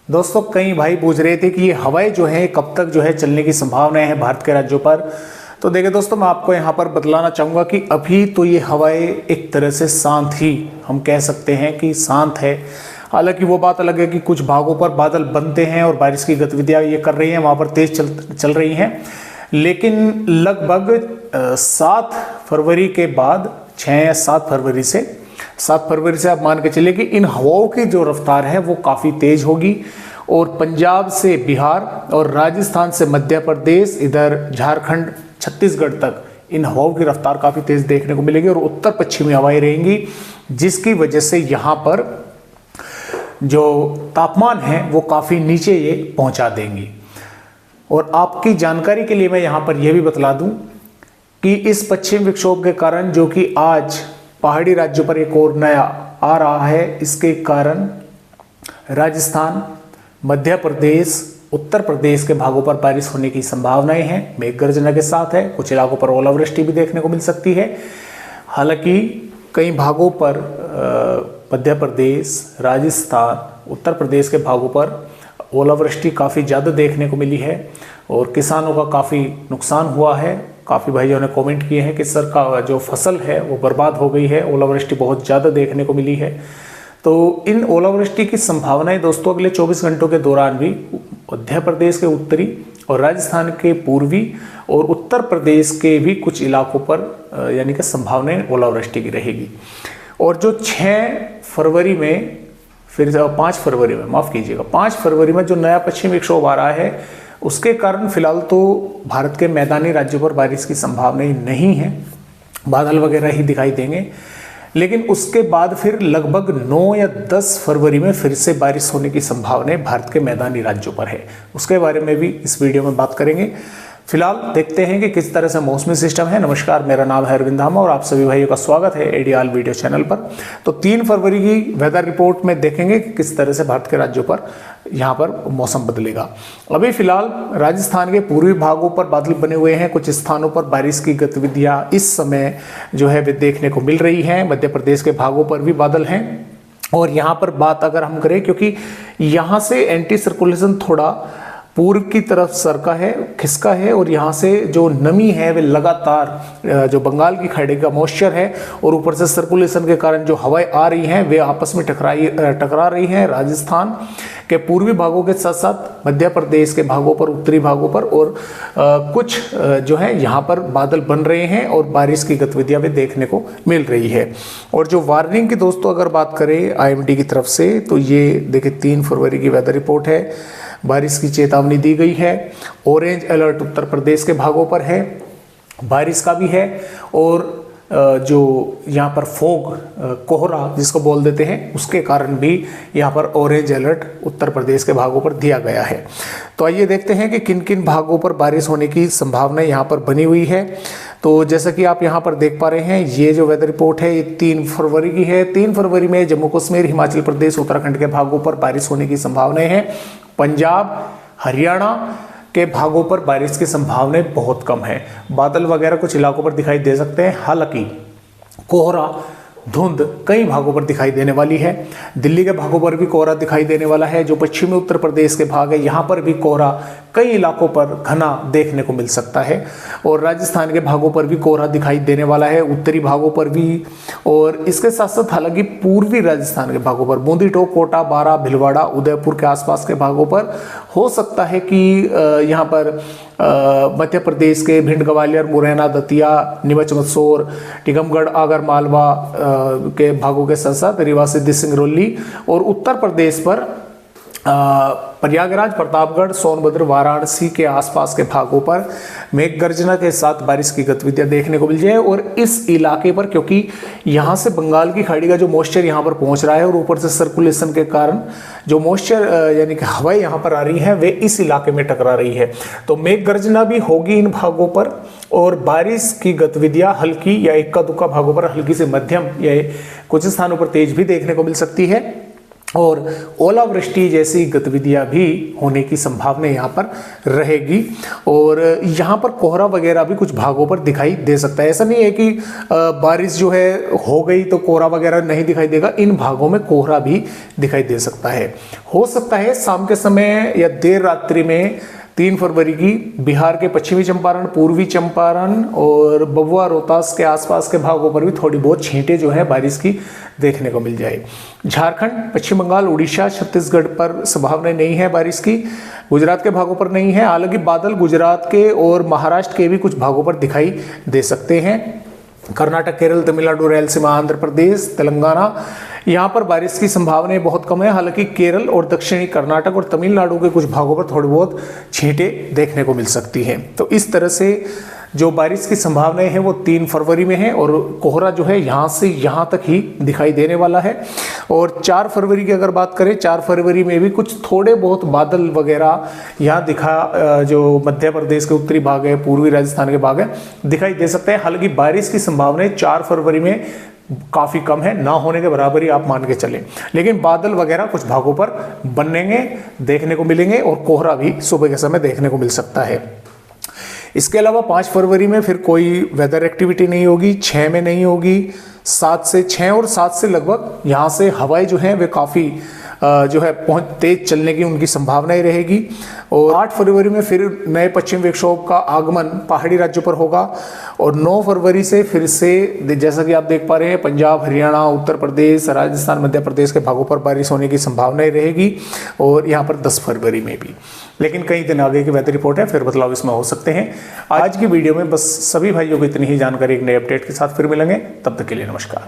दोस्तों कई भाई पूछ रहे थे कि ये हवाएं जो है कब तक जो है चलने की संभावनाएं हैं भारत के राज्यों पर। तो देखिए दोस्तों, मैं आपको यहाँ पर बतलाना चाहूँगा कि अभी तो ये हवाएं एक तरह से शांत ही हम कह सकते हैं कि शांत है। हालांकि वो बात अलग है कि कुछ भागों पर बादल बनते हैं और बारिश की गतिविधियाँ ये कर रही हैं, वहाँ पर तेज चल रही हैं। लेकिन लगभग 7 फरवरी के बाद 6 या 7 फरवरी से आप मान के चलिए कि इन हवाओं की जो रफ्तार है वो काफ़ी तेज होगी और पंजाब से बिहार और राजस्थान से मध्य प्रदेश, इधर झारखंड, छत्तीसगढ़ तक इन हवाओं की रफ्तार काफ़ी तेज देखने को मिलेगी और उत्तर पश्चिमी हवाएं रहेंगी, जिसकी वजह से यहाँ पर जो तापमान है वो काफ़ी नीचे ये पहुँचा देंगी। और आपकी जानकारी के लिए मैं यहाँ पर यह भी बतला दूँ कि इस पश्चिम विक्षोभ के कारण जो कि आज पहाड़ी राज्यों पर एक और नया आ रहा है, इसके कारण राजस्थान, मध्य प्रदेश, उत्तर प्रदेश के भागों पर बारिश होने की संभावनाएं हैं। मेघ गर्जना के साथ है, कुछ इलाकों पर ओलावृष्टि भी देखने को मिल सकती है। हालांकि कई भागों पर मध्य प्रदेश, राजस्थान, उत्तर प्रदेश के भागों पर ओलावृष्टि काफ़ी ज़्यादा देखने को मिली है और किसानों का काफ़ी नुकसान हुआ है। काफ़ी भाइयों ने कमेंट किए हैं कि सर का जो फसल है वो बर्बाद हो गई है, ओलावृष्टि बहुत ज़्यादा देखने को मिली है। तो इन ओलावृष्टि की संभावनाएं दोस्तों अगले 24 घंटों के दौरान भी मध्य प्रदेश के उत्तरी और राजस्थान के पूर्वी और उत्तर प्रदेश के भी कुछ इलाकों पर यानी कि संभावनाएं ओलावृष्टि की रहेगी। और जो 6 फरवरी में फिर 5 फरवरी में माफ़ कीजिएगा 5 फरवरी में जो नया पश्चिमी विक्षोभ आ रहा है, उसके कारण फिलहाल तो भारत के मैदानी राज्यों पर बारिश की संभावनाएं नहीं है, बादल वगैरह ही दिखाई देंगे। लेकिन उसके बाद फिर लगभग 9 या 10 फरवरी में फिर से बारिश होने की संभावनाएं भारत के मैदानी राज्यों पर है। उसके बारे में भी इस वीडियो में बात करेंगे। फिलहाल देखते हैं कि किस तरह से मौसमी सिस्टम है। नमस्कार, मेरा नाम है अरविंद धामा और आप सभी भाइयों का स्वागत है एडीआल वीडियो चैनल पर। तो 3 फरवरी की वेदर रिपोर्ट में देखेंगे कि किस तरह से भारत के राज्यों पर यहाँ पर मौसम बदलेगा। अभी फिलहाल राजस्थान के पूर्वी भागों पर बादल बने हुए हैं, कुछ स्थानों पर बारिश की गतिविधियाँ इस समय जो है वे देखने को मिल रही हैं। मध्य प्रदेश के भागों पर भी बादल हैं और यहाँ पर बात अगर हम करें, क्योंकि यहाँ से एंटी सर्कुलेशन थोड़ा पूर्व की तरफ खिसका है और यहाँ से जो नमी है वे लगातार जो बंगाल की खाड़ी का मॉइस्चर है और ऊपर से सर्कुलेशन के कारण जो हवाएं आ रही हैं वे आपस में टकरा रही हैं। राजस्थान के पूर्वी भागों के साथ साथ मध्य प्रदेश के भागों पर, उत्तरी भागों पर और कुछ जो है यहाँ पर बादल बन रहे हैं और बारिश की गतिविधियाँ भी देखने को मिल रही है। और जो वार्निंग की दोस्तों अगर बात करें आईएमडी की तरफ से, तो ये देखिए 3 फरवरी की वेदर रिपोर्ट है। बारिश की चेतावनी दी गई है। ऑरेंज अलर्ट उत्तर प्रदेश के भागों पर है, बारिश का भी है। और जो यहाँ पर फोग, कोहरा जिसको बोल देते हैं, उसके कारण भी यहाँ पर ऑरेंज अलर्ट उत्तर प्रदेश के भागों पर दिया गया है। तो आइए देखते हैं कि किन किन भागों पर बारिश होने की संभावना यहाँ पर बनी हुई है। तो जैसा कि आप यहाँ पर देख पा रहे हैं, ये जो वेदर रिपोर्ट है ये 3 फरवरी की है। 3 फरवरी में जम्मू कश्मीर, हिमाचल प्रदेश, उत्तराखंड के भागों पर बारिश होने की संभावनाएं हैं। पंजाब, हरियाणा के भागों पर बारिश की संभावनाएं बहुत कम है। बादल वगैरह कुछ इलाकों पर दिखाई दे सकते हैं, हालांकि कोहरा, धुंध कई भागों पर दिखाई देने वाली है। दिल्ली के भागों पर भी कोहरा दिखाई देने वाला है। जो पश्चिमी उत्तर प्रदेश के भाग है, यहाँ पर भी कोहरा कई इलाकों पर घना देखने को मिल सकता है। और राजस्थान के भागों पर भी कोहरा दिखाई देने वाला है, उत्तरी भागों पर भी। और इसके साथ साथ हालांकि पूर्वी राजस्थान के भागों पर, बूंदी, टोंक, कोटा, बारां, भीलवाड़ा, उदयपुर के आसपास के भागों पर हो सकता है कि यहाँ पर मध्य प्रदेश के भिंड, ग्वालियर, मुरैना, दतिया, नीमच, मंदसौर, टीकमगढ़, आगर मालवा के भागों के साथ साथ रीवा, सिद्धि, सिंगरौली और उत्तर प्रदेश पर प्रयागराज, प्रतापगढ़, सोनभद्र, वाराणसी के आसपास के भागों पर मेघ गर्जना के साथ बारिश की गतिविधियां देखने को मिल जाए। और इस इलाके पर, क्योंकि यहाँ से बंगाल की खाड़ी का जो मॉइस्चर यहाँ पर पहुँच रहा है और ऊपर से सर्कुलेशन के कारण जो मॉइस्चर यानी कि हवाएं यहाँ पर आ रही हैं वे इस इलाके में टकरा रही है। तो मेघ गर्जना भी होगी इन भागों पर और बारिश की गतिविधियां हल्की या इक्का दुक्का भागों पर हल्की से मध्यम या कुछ स्थानों पर तेज भी देखने को मिल सकती है। और ओलावृष्टि जैसी गतिविधियां भी होने की संभावना यहाँ पर रहेगी। और यहाँ पर कोहरा वगैरह भी कुछ भागों पर दिखाई दे सकता है। ऐसा नहीं है कि बारिश जो है हो गई तो कोहरा वगैरह नहीं दिखाई देगा, इन भागों में कोहरा भी दिखाई दे सकता है। हो सकता है शाम के समय या देर रात्रि में 3 फरवरी की बिहार के पश्चिमी चंपारण, पूर्वी चंपारण और बबुआ रोहतास के आसपास के भागों पर भी थोड़ी बहुत छींटे जो है बारिश की देखने को मिल जाए। झारखंड, पश्चिम बंगाल, उड़ीसा, छत्तीसगढ़ पर संभावना नहीं है बारिश की। गुजरात के भागों पर नहीं है। हालांकि बादल गुजरात के और महाराष्ट्र के भी कुछ भागों पर दिखाई दे सकते हैं। कर्नाटक, केरल, तमिलनाडु, रायलसीमा, आंध्र प्रदेश, तेलंगाना, यहाँ पर बारिश की संभावनाएं बहुत कम है। हालांकि केरल और दक्षिणी कर्नाटक और तमिलनाडु के कुछ भागों पर थोड़ी बहुत छींटे देखने को मिल सकती हैं। तो इस तरह से जो बारिश की संभावनाएं हैं वो 3 फरवरी में है और कोहरा जो है यहाँ से यहाँ तक ही दिखाई देने वाला है। और 4 फरवरी की अगर बात करें, 4 फरवरी में भी कुछ थोड़े बहुत बादल वगैरह यहाँ जो मध्य प्रदेश के उत्तरी भाग है, पूर्वी राजस्थान के भाग है, दिखाई दे सकते हैं। हालांकि बारिश की संभावनाएं 4 फरवरी में काफ़ी कम है, ना होने के बराबर ही आप मान के चलें। लेकिन बादल वगैरह कुछ भागों पर बनेंगे, देखने को मिलेंगे और कोहरा भी सुबह के समय देखने को मिल सकता है। इसके अलावा 5 फरवरी में फिर कोई वेदर एक्टिविटी नहीं होगी, 6 में नहीं होगी, 7 से 6 और 7 से लगभग यहाँ से हवाएं जो हैं वे काफ़ी जो है तेज चलने की उनकी संभावनाएं रहेगी। और 8 फरवरी में फिर नए पश्चिम विक्षोभ का आगमन पहाड़ी राज्यों पर होगा। और 9 फरवरी से फिर से जैसा कि आप देख पा रहे हैं, पंजाब, हरियाणा, उत्तर प्रदेश, राजस्थान, मध्य प्रदेश के भागों पर बारिश होने की संभावनाएं रहेगी। और यहाँ पर 10 फरवरी में भी, लेकिन कई दिन आगे की वेदर रिपोर्ट है, फिर बदलाव इसमें हो सकते हैं। आज की वीडियो में बस सभी भाइयों को इतनी ही जानकारी एक नए अपडेट के साथ फिर मिलेंगे। तब तक के लिए नमस्कार।